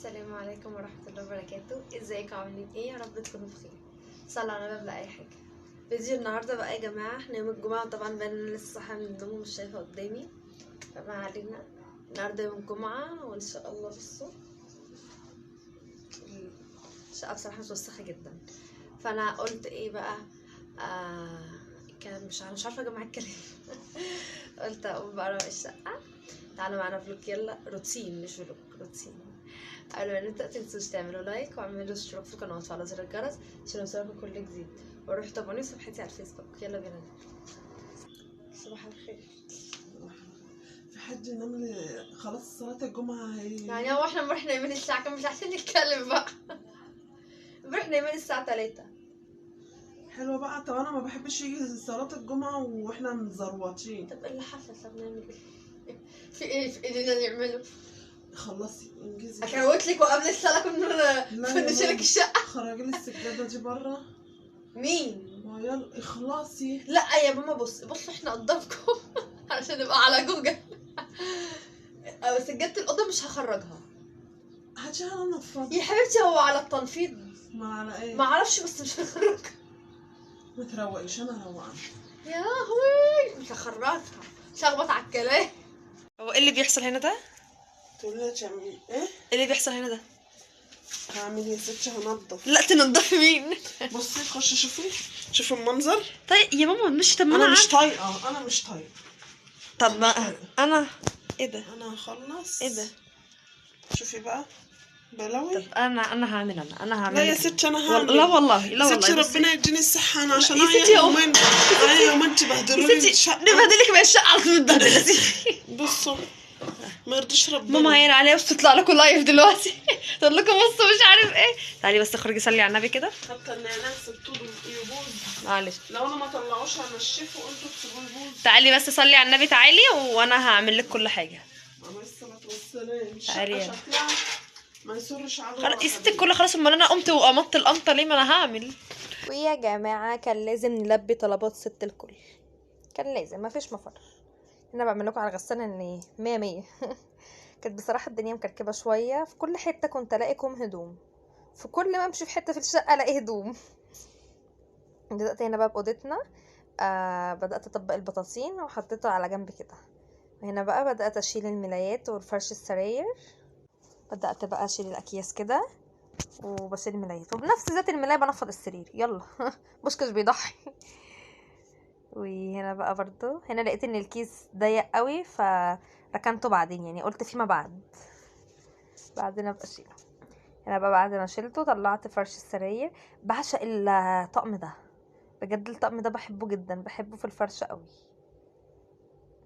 السلام عليكم ورحمة الله وبركاته. ازيكم عاملين ايه؟ يا رب تكونوا بخير. صلوا على النبي قبل اي حاجة. فيديو النهاردة بقى يا جماعة، احنا يوم الجمعة طبعا بان انا لسه صاحية من النوم ومش شايفة قدامي، فما علينا. النهاردة يوم الجمعة وان شاء الله. بصوا الشقة بصراحة متوسخة جدا، فانا قلت ايه بقى، كان مش عارفة اجمع الكلام. قلت اقوم بقى اروق الشقة. تعالوا معانا فلوج، يلا. روتين مش فلوج، روتين. قبل ما نبدأ متنسوش تعملوا لايك واعملوا اشتراك في القناة وتفعلوا زر الجرس عشان يوصلكوا كل جديد، وروحوا تابعوني في صفحتي على الفيسبوك. يلا بينا نبدأ. صباح الخير. في حد نمل خلاص صلاة الجمعة يعني هو احنا امبارح نايمين الساعة كام؟ مش عايزين نتكلم بقى. امبارح نايمين الساعة 3. حلوة بقى. طب انا ما بحبش يجي صلاة الجمعة واحنا مزروطين. طب ايه اللي حصل؟ طب نعمل ايه؟ في ايه في ايدينا نعمله؟ خلصي انجزي. اكروت لك وقبل الصلاة كنا فنشلك الشقة. خرجي لي السجادة دي بره. مين؟ ما يلا اخلصي. لا يا ماما، بصوا احنا قدامكم. عشان نبقى على جوجل. سجادة الأوضة مش هخرجها هاتي انا نفض يا حبيبتي، هو على التنفيض. ما على ايه؟ ما اعرفش بس مش هخرجها. ما تروقيش، انا روقان. يا لهوي مش هخرجها، مش هخبط على الكلام. هو ايه اللي بيحصل هنا ده؟ تقولي لها تعملي ايه؟ ايه اللي بيحصل هنا ده؟ هعمل يا ستي، هنضف. لا تنضفي مين؟ بصي خشي شوفي المنظر. طيب يا ماما مش، طب ما انا مش طايقه، انا مش طايقه. طب ما انا ايه ده؟ انا هخلص. ايه ده؟ شوفي بقى بلاوي. طب انا هعمل انا هعمل. لا يا ستي انا هعمل. لا والله، لا والله ستي بصي. ربنا يديني الصحة. انا عشان يا ستي يومين تبهدلوني الشقة. نبهدلك بقى الشقة على طول متبهدلة. بصوا ما يرضيش ربنا. ماما هين عليها بس تطلع لكم لايف دلوقتي. تقول لكم بصوا مش عارف ايه. تعالي بس اخرجي صلي على النبي كده. حتى النعناع سبتوه يبوظ. معلش لو انا ما طلعوش هنشفه وانتوا تسيبوه يبوظ. تعالي بس صلي على النبي، تعالي وانا هعمل لك كل حاجه. عليه الصلاة والسلام. تعالي الشقة شكلها ما يسرش على خلاص يا ستي الكل خلاص. امال انا قمت وقمطت القمطه ليه؟ ما انا هعمل. ويا جماعه كان لازم نلبي طلبات ست الكل، كان لازم، ما فيش مفر. انا بعمل لكم على الغساله ان 100 100. كانت بصراحه الدنيا مكركبه شويه، في كل حته كنت الاقي كوم هدوم، في كل ما امشي في حته في الشقه الاقي هدوم. بدات هنا بقى باوضتنا، بدات اطبق البطاطين وحطيتها على جنب كده. هنا بقى بدات اشيل الملايات والفرش السراير، بدات بقى اشيل الاكياس كده وبشيل الملايات، وبنفس ذات الملايه بنفض السرير. يلا. بوشكش بيضحي. وهنا بقى برضو هنا لقيت ان الكيس ضيق قوي فركنته بعدين، يعني قلت فيما بعدين ابقى اشيله. هنا بقى بعد ما شيلته طلعت فرش السراير. بعشق الطقم ده بجد، الطقم ده بحبه جدا، بحبه في الفرش قوي.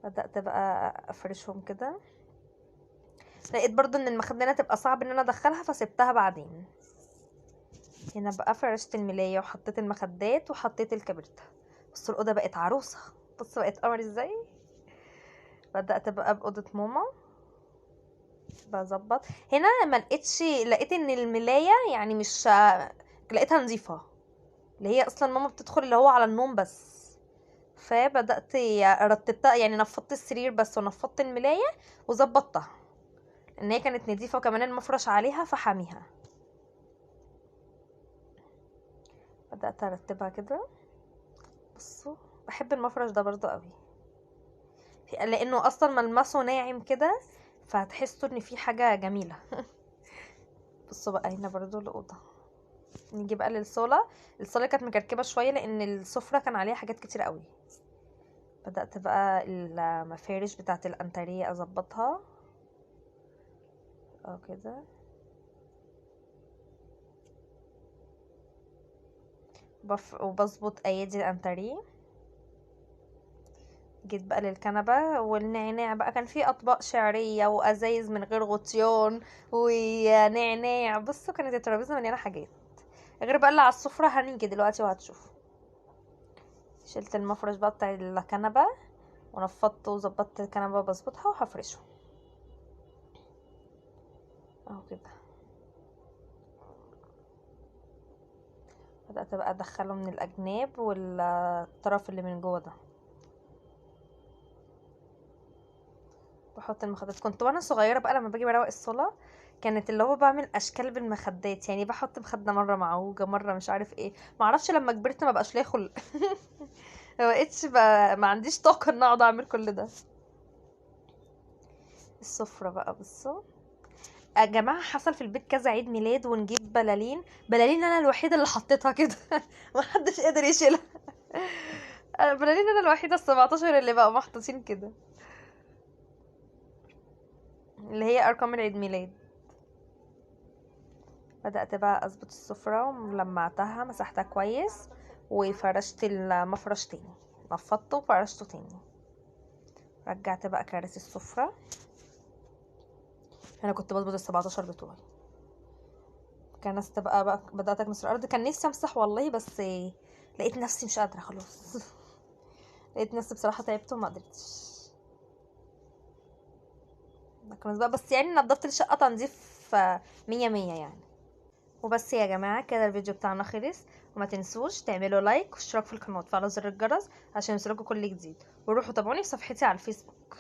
بدأت بقى افرشهم كده. لقيت برضو ان المخدنة تبقى صعب ان انا ادخلها فسبتها بعدين. هنا بقى فرشت الملاية وحطيت المخدات وحطيت الكبريتة. بصوا الأوضة بقت عروسة، بصوا بقت قمر ازاي. بدأت بقى بأوضة ماما بظبط. هنا ما لقيت ان الملاية يعني مش لقيتها نظيفة، اللي هي اصلا ماما بتدخل اللي هو على النوم بس. فبدأت رتبتها، يعني نفضت السرير بس ونفضت الملاية وظبطتها ان هي كانت نظيفة، وكمان المفرش عليها فحاميها. بدأت ارتبها كده. بصوا بحب المفرش ده برضو قوي، لانه اصلا ملمسه ناعم كده فهتحسوا ان في حاجة جميلة. بصوا بقى هنا برضو الأوضة. نيجي بقى للصالة. الصالة كانت مكركبة شوية لان السفرة كان عليها حاجات كتير قوي. بدأت بقى المفارش بتاعت الانتريه اظبطها او كده. وبظبط ايادي الانتريه. جيت بقى للكنبة والنعناع بقى، كان في اطباق شعرية وازايز من غير غطيان ونعناع. بصوا كانت الترابيزة مليانة حاجات، غير بقى اللي على السفرة هنيجي دلوقتي وهتشوفوا. شلت المفرش بقى بتاع الكنبة ونفضته وظبطت الكنبة بظبطها وهفرشه اهو كده. بدأت بقى ادخله من الاجناب والطرف اللي من جوه ده. بحط المخدات. كنت وانا صغيره بقى لما باجي بروق الصاله كانت اللي هو بعمل اشكال بالمخدات، يعني بحط مخده مره معوجه مره مش عارف ايه. معرفش لما كبرت ما بقاش ليا خلق. ما بقتش ما عنديش طاقه ان اقعد اعمل كل ده. السفره بقى بصوا يا جماعه، حصل في البيت كذا عيد ميلاد ونجيب بلالين انا الوحيده اللي حطيتها كده. ما حدش قادر يشيلها. بلالين انا الوحيده ال17 اللي بقوا محطوطين كده، اللي هي ارقام العيد ميلاد. بدأت بقى اظبط السفرة ولمعتها، مسحتها كويس وفرشت المفرش تاني، نفضته وفرشته تاني. رجعت بقى كراسي السفرة. انا كنت بظبط ال17 بتوعي. كنست بقى بدأت اكنس الارض. كان نفسي امسح والله، بس لقيت نفسي مش قادرة خلاص. لقيت نفسي بصراحة تعبت وما قدرتش. كنت بقى بس يعني نضفت الشقة تنظيف 100 يعني. وبس يا جماعة، كده الفيديو بتاعنا خلص. وما تنسوش تعملوا لايك واشتراك في القناة وتفعلوا زر الجرس عشان يوصلكوا كل جديد. وروحوا تابعوني في صفحتي على الفيسبوك.